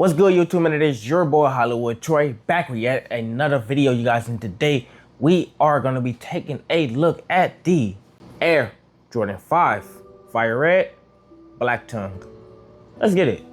What's good, YouTube, man? It is your boy Hollywood Troy back with yet another video, you guys. And today we are going to be taking a look at the Air Jordan 5 Fire Red Black Tongue. Let's get it.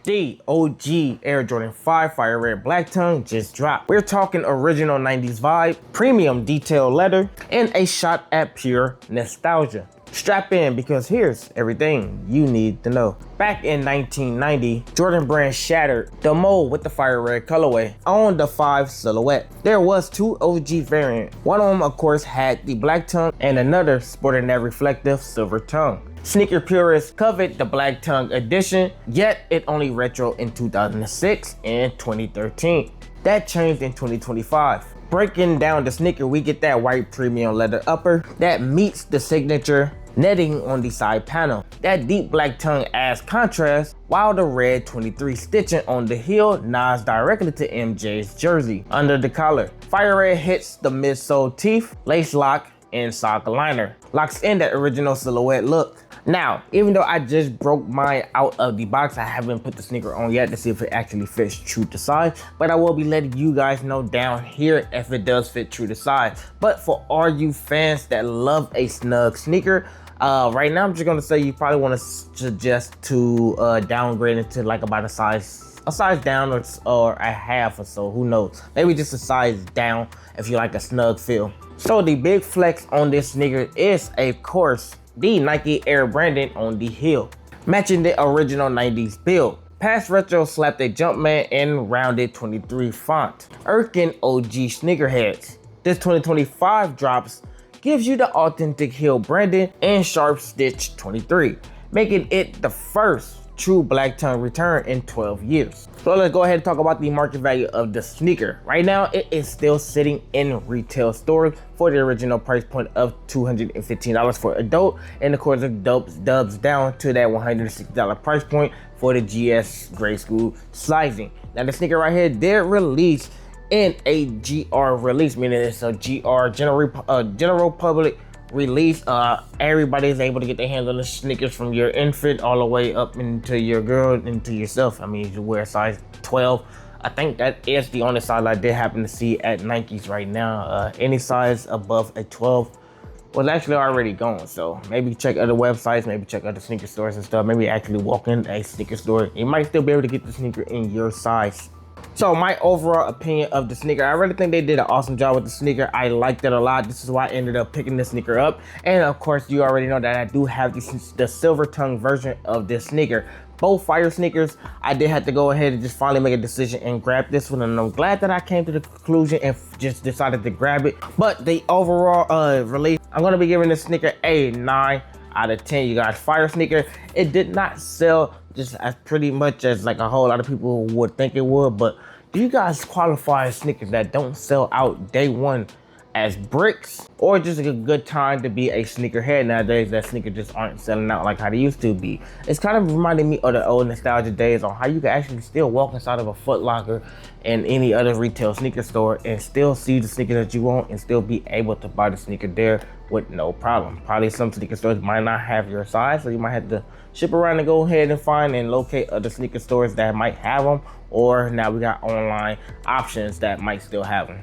The OG Air Jordan 5 Fire Red Black Tongue just dropped. We're talking original 90s vibe, premium detail leather, and a shot at pure nostalgia. Strap in because here's everything you need to know. Back in 1990, Jordan Brand shattered the mold with the Fire Red colorway on the 5 silhouette. There was two OG variants. One of them, of course, had the black tongue and another sporting that reflective silver tongue. Sneaker purists coveted the Black Tongue edition, yet it only retro in 2006 and 2013. That changed in 2025. Breaking down the sneaker, we get that white premium leather upper that meets the signature netting on the side panel. That deep black tongue adds contrast, while the red 23 stitching on the heel nods directly to MJ's jersey. Under the collar, Fire Red hits the midsole teeth, lace lock, and sock liner. Locks in that original silhouette look. Now, even though I just broke mine out of the box, I haven't put the sneaker on yet to see if it actually fits true to size, but I will be letting you guys know down here if it does fit true to size. But for all you fans that love a snug sneaker, right now I'm just gonna say you probably want to suggest to downgrade it to like about a size down or a half or so, who knows, maybe just a size down if you like a snug feel. So the big flex on this sneaker is, of course, the Nike Air branding on the heel, matching the original 90s build. Past retro slapped a Jumpman and rounded 23 font, irking OG sneakerheads. This 2025 drops gives you the authentic heel branding and sharp stitch 23, making it the first true black tongue return in 12 years. So let's go ahead and talk about the market value of the sneaker. Right now, it is still sitting in retail stores for the original price point of $215 for adult, and of course it dubs down to that $160 price point for the GS grade school sizing. Now the sneaker right here did release in a GR release, meaning it's a GR general public release. Everybody's able to get their hands on the sneakers from your infant all the way up into your girl, into yourself. I mean, you wear size 12. I think that is the only size I did happen to see at Nike's right now. Any size above a 12 was actually already gone. So maybe check other websites, maybe check other sneaker stores and stuff. Maybe actually walk in a sneaker store. You might still be able to get the sneaker in your size. So my overall opinion of the sneaker, I really think they did an awesome job with the sneaker. I liked it a lot. This is why I ended up picking this sneaker up. And of course, you already know that I do have the silver tongue version of this sneaker. Both fire sneakers, I did have to go ahead and just finally make a decision and grab this one. And I'm glad that I came to the conclusion and just decided to grab it. But the overall release, I'm going to be giving this sneaker a 9 out of 10, you guys. Fire sneaker, it did not sell just as pretty much as like a whole lot of people would think it would, but do you guys qualify as sneakers that don't sell out day one as bricks, or just a good time to be a sneakerhead nowadays that sneakers just aren't selling out like how they used to be? It's kind of reminding me of the old nostalgia days on how you can actually still walk inside of a Foot Locker and any other retail sneaker store and still see the sneaker that you want and still be able to buy the sneaker there with no problem. Probably some sneaker stores might not have your size, so you might have to ship around and go ahead and find and locate other sneaker stores that might have them, or now we got online options that might still have them.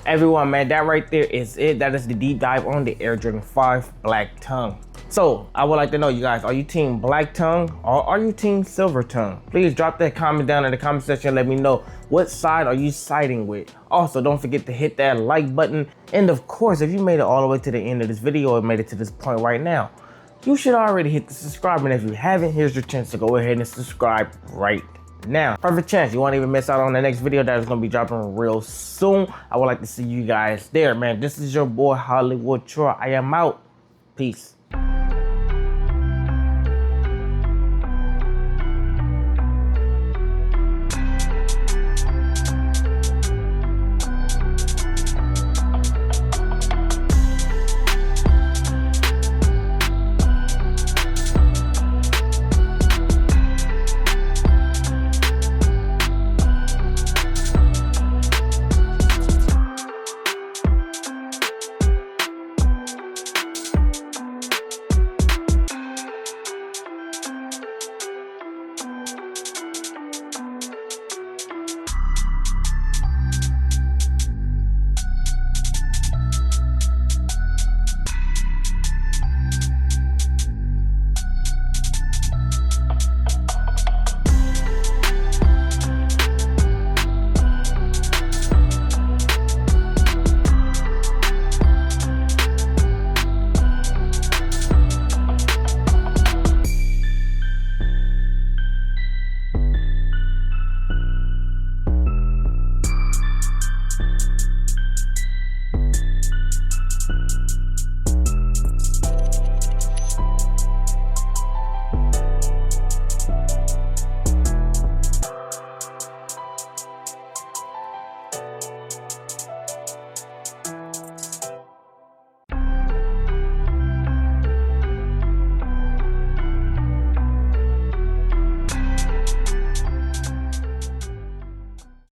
Everyone, man, that right there is it. That is the deep dive on the Air Jordan 5 Black Tongue. So I would like to know, you guys, are you team black tongue or are you team silver tongue? Please drop that comment down in the comment section. Let me know what side are you siding with. Also, don't forget to hit that like button. And of course, if you made it all the way to the end of this video or made it to this point right now, you should already hit the subscribe. And if you haven't, here's your chance to go ahead and subscribe right now. Perfect chance. You won't even miss out on the next video that is going to be dropping real soon. I would like to see you guys there, man. This is your boy Hollywood Troy. I am out. Peace.